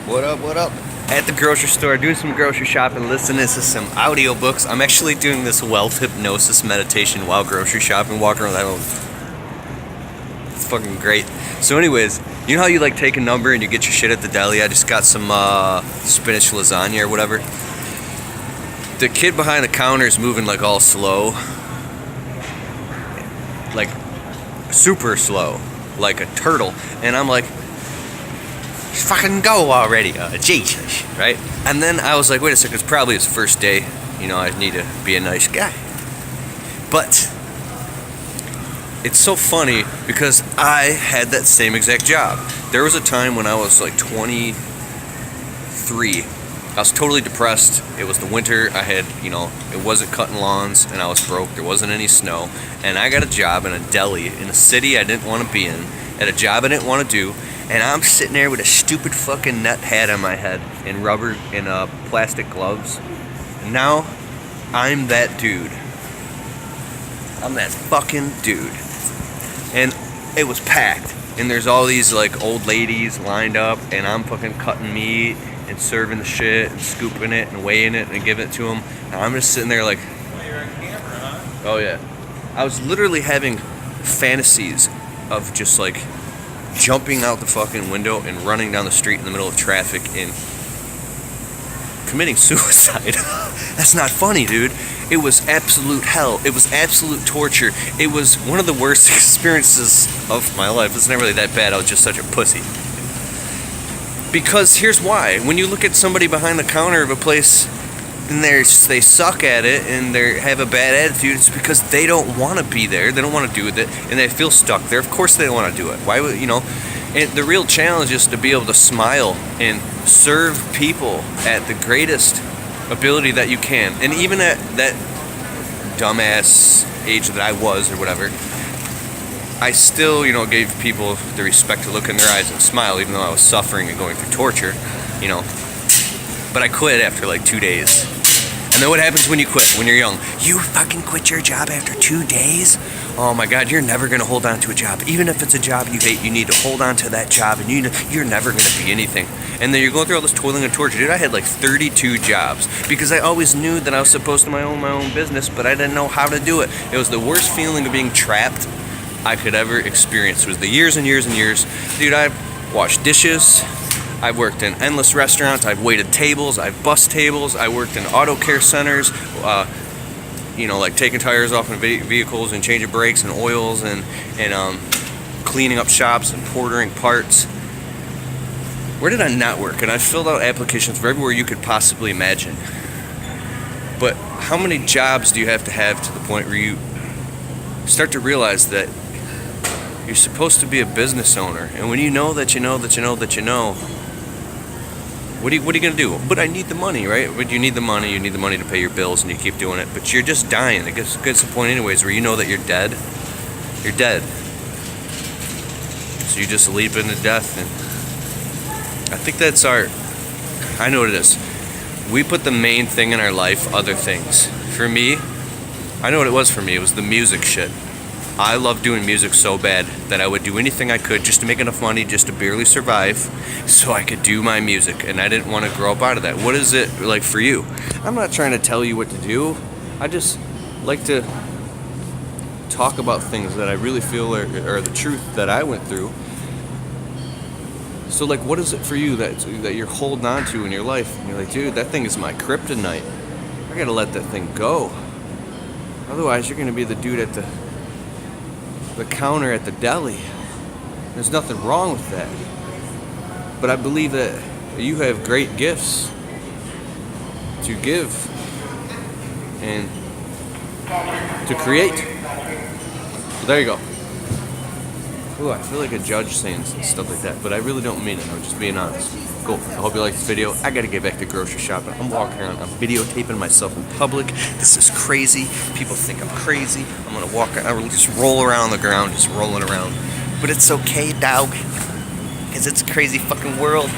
What up, what up? At the grocery store, doing some grocery shopping, listening to some audiobooks. I'm actually doing this wealth hypnosis meditation while grocery shopping, walking around. It's fucking great. So anyways, you know how you like take a number and you get your shit at the deli? I just got some spinach lasagna or whatever. The kid behind the counter is moving like all slow. Like super slow. Like a turtle. And I'm like, fucking go already, Jesus, right? And then I was like, wait a second, it's probably his first day. You know, I need to be a nice guy. But it's so funny because I had that same exact job. There was a time when I was like 23. I was totally depressed. It was the winter. I had, it wasn't cutting lawns and I was broke. There wasn't any snow. And I got a job in a deli in a city I didn't want to be in, at a job I didn't want to do. And I'm sitting there with a stupid fucking net hat on my head and rubber and plastic gloves. And now I'm that dude. I'm that fucking dude. And it was packed. And there's all these like old ladies lined up and I'm fucking cutting meat and serving the shit and scooping it and weighing it and giving it to them. And I'm just sitting there like, well, you're on camera, huh? Oh yeah. I was literally having fantasies of just like jumping out the fucking window and running down the street in the middle of traffic and committing suicide. That's not funny, dude. It was absolute hell. It was absolute torture. It was one of the worst experiences of my life. It's not really that bad. I was just such a pussy. Because here's why. When you look at somebody behind the counter of a place and they suck at it and they have a bad attitude, it's because they don't want to be there. They don't want to do it, and they feel stuck there. Of course they don't want to do it. Why would, And the real challenge is to be able to smile and serve people at the greatest ability that you can. And even at that dumbass age that I was or whatever, I still, gave people the respect to look in their eyes and smile, even though I was suffering and going through torture, But I quit after like 2 days. And then what happens when you quit, when you're young? You fucking quit your job after 2 days? Oh my God, you're never going to hold on to a job. Even if it's a job you hate, you need to hold on to that job, and you're never going to be anything. And then you're going through all this toiling and torture. Dude, I had like 32 jobs because I always knew that I was supposed to own my own business, but I didn't know how to do it. It was the worst feeling of being trapped I could ever experience. It was the years and years and years. Dude, I've washed dishes. I've worked in endless restaurants. I've waited tables. I've bussed tables. I worked in auto care centers, like taking tires off in vehicles and changing brakes and oils and cleaning up shops and ordering parts. Where did I not work? And I filled out applications for everywhere you could possibly imagine. But how many jobs do you have to the point where you start to realize that you're supposed to be a business owner? And when you know that you know, what are you going to do? But I need the money, right? But you need the money to pay your bills, and you keep doing it. But you're just dying. It gets to the point anyways where you know that you're dead. You're dead. So you just leap into death. And I think that's I know what it is. We put the main thing in our life, other things. For me, I know what it was for me. It was the music shit. I loved doing music so bad that I would do anything I could just to make enough money just to barely survive so I could do my music, and I didn't want to grow up out of that. What is it like for you? I'm not trying to tell you what to do. I just like to talk about things that I really feel are the truth that I went through. So like, what is it for you that you're holding on to in your life? And you're like, dude, that thing is my kryptonite. I gotta let that thing go. Otherwise, you're gonna be the dude at the counter at the deli. There's nothing wrong with that. But I believe that you have great gifts to give and to create. So there you go. Ooh, I feel like a judge saying stuff like that, but I really don't mean it. I'm just being honest. Cool. I hope you liked this video. I gotta get back to grocery shopping. I'm walking around. I'm videotaping myself in public. This is crazy. People think I'm crazy. I'm gonna just roll around the ground, just rolling around. But it's okay, dog. Because it's a crazy fucking world.